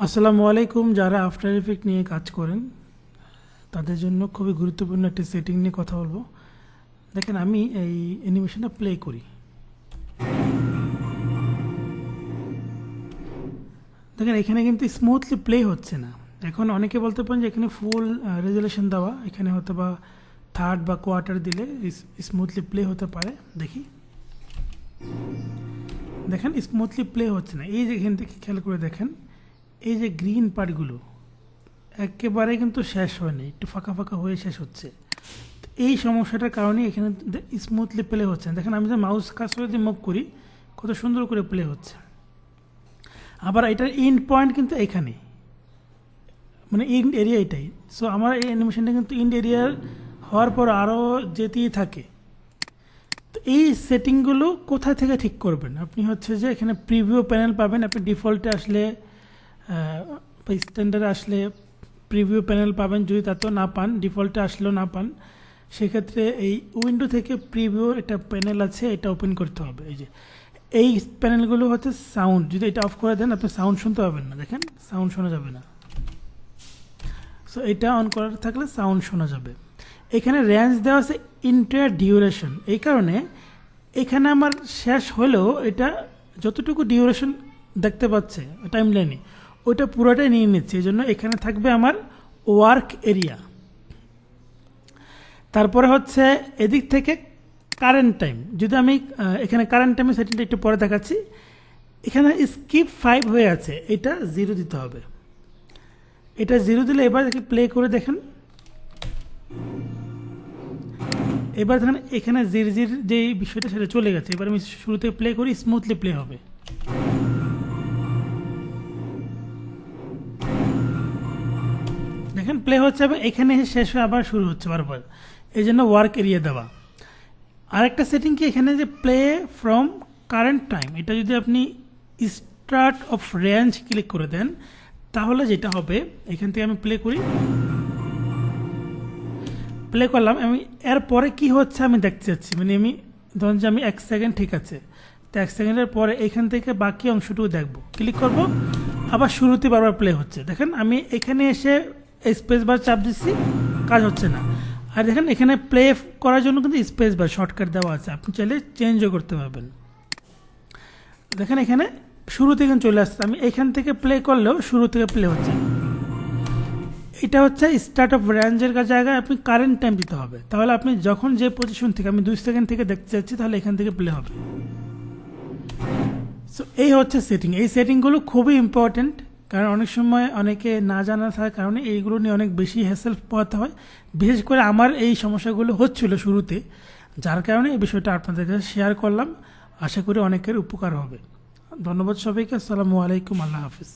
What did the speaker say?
আসসালামু আলাইকুম। যারা আফটার ইফেক্ট নিয়ে কাজ করেন তাদের জন্য খুবই গুরুত্বপূর্ণ একটি সেটিং নিয়ে কথা বলবো। দেখেন, আমি এই অ্যানিমেশনটা প্লে করি। দেখেন, এখানে কিন্তু স্মুথলি প্লে হচ্ছে না। এখন অনেকে বলতে পারেন যে এখানে ফুল রেজুলেশন দেওয়া, এখানে হয়তো বা থার্ড বা কোয়ার্টার দিলে স্মুথলি প্লে হতে পারে। দেখেন স্মুথলি প্লে হচ্ছে না। এই যে এখান থেকে খেয়াল করে দেখেন, এই যে গ্রিন পার্টগুলো একেবারে কিন্তু শেষ হয়নি, একটু ফাঁকা ফাঁকা হয়ে শেষ হচ্ছে। এই সমস্যাটার কারণে এখানে স্মুথলি প্লে হচ্ছে না। দেখেন, আমি যে মাউস কার্সর যদি মুভ করি কত সুন্দর করে প্লে হচ্ছে। আবার এটার ইন্ড পয়েন্ট কিন্তু এখানে, মানে ইন্ড এরিয়া এটাই। সো আমার এই অ্যানিমেশনটা কিন্তু ইন্ড এরিয়ার হওয়ার পর আরও যেতেই থাকে। তো এই সেটিংগুলো কোথা থেকে ঠিক করবেন? আপনি হচ্ছে যে এখানে প্রিভিউ প্যানেল পাবেন। আপনি ডিফল্টে আসলে বা স্ট্যান্ডার্ডে আসলে প্রিভিউ প্যানেল পাবেন। যদি তাতেও না পান, ডিফল্টে আসলেও না পান, সেক্ষেত্রে এই উইন্ডো থেকে প্রিভিউ একটা প্যানেল আছে, এটা ওপেন করতে হবে। এই প্যানেলগুলো হচ্ছে সাউন্ড। যদি এটা অফ করে দেন আপনি সাউন্ড শুনতে পাবেন না। দেখেন, সাউন্ড শোনা যাবে না। সো এটা অন করা থাকলে সাউন্ড শোনা যাবে। এখানে রেঞ্জ দেওয়া আছে ইন্টার ডিউরেশন। এই কারণে এখানে আমার শেষ হলেও এটা যতটুকু ডিউরেশন দেখতে পাচ্ছে টাইম লাইনে, ওইটা পুরোটাই নিয়ে নিচ্ছে। এই জন্য এখানে থাকবে আমার ওয়ার্ক এরিয়া। তারপরে হচ্ছে এদিক থেকে কারেন্ট টাইম। যদি আমি এখানে কারেন্ট টাইমের সেটিংটা একটু পরে দেখাচ্ছি। এখানে স্কিপ 5 হয়ে আছে, এটা 0 দিতে হবে। এটা 0 দিলে এবার প্লে করে দেখেন। এবার দেখেন এখানে জির যে বিষয়টা সেটা চলে গেছে। এবার আমি শুরু থেকে প্লে করি, স্মুথলি প্লে হবে। দেখেন প্লে হচ্ছে, এবং এখানে শেষ হয়ে আবার শুরু হচ্ছে বারবার। এই জন্য ওয়ার্ক এরিয়া দেওয়া। আরেকটা সেটিং কি, এখানে যে প্লে ফ্রম কারেন্ট টাইম, এটা যদি আপনি স্টার্ট অফ রেঞ্জ ক্লিক করে দেন, তাহলে যেটা হবে, এখান থেকে আমি প্লে করি, প্লে করলাম। আমি এরপরে কি হচ্ছে আমি দেখতে চাচ্ছি। মানে আমি ধরুন যে আমি 1 সেকেন্ড, ঠিক আছে, তো 1 সেকেন্ডের পরে এখান থেকে বাকি অংশটুকু দেখবো। ক্লিক করব, আবার শুরুতে বারবার প্লে হচ্ছে। দেখেন আমি এখানে এসে স্পেস বার চাপ দিচ্ছি, কাজ হচ্ছে না। আর দেখেন এখানে প্লে করার জন্য কিন্তু স্পেস বার শর্টকাট দেওয়া আছে, আপনি চাইলে চেঞ্জও করতে পারবেন। দেখেন এখানে শুরু থেকে চলে আসছে। আমি এখান থেকে প্লে করলেও শুরু থেকে প্লে হচ্ছে। এটা হচ্ছে স্টার্ট অফ রেঞ্জের জায়গায় আপনি কারেন্ট টাইম দিতে হবে। তাহলে আপনি যখন যে পজিশন থেকে, আমি 2 সেকেন্ড থেকে দেখতে চাচ্ছি, তাহলে এখান থেকে প্লে হবে। সো এই হচ্ছে সেটিং। এই সেটিংগুলো খুবই ইম্পর্টেন্ট, কারণ অনেক সময় অনেকে না জানা থাকার কারণে এইগুলো নিয়ে অনেক বেশি হ্যাসেল পোহাতে হয়। বিশেষ করে আমার এই সমস্যাগুলো হচ্ছিল শুরুতে, যার কারণে এই বিষয়টা আপনাদের কাছে শেয়ার করলাম। আশা করি অনেকের উপকার হবে। ধন্যবাদ সবাইকে। আসসালামু আলাইকুম। আল্লাহ হাফিজ।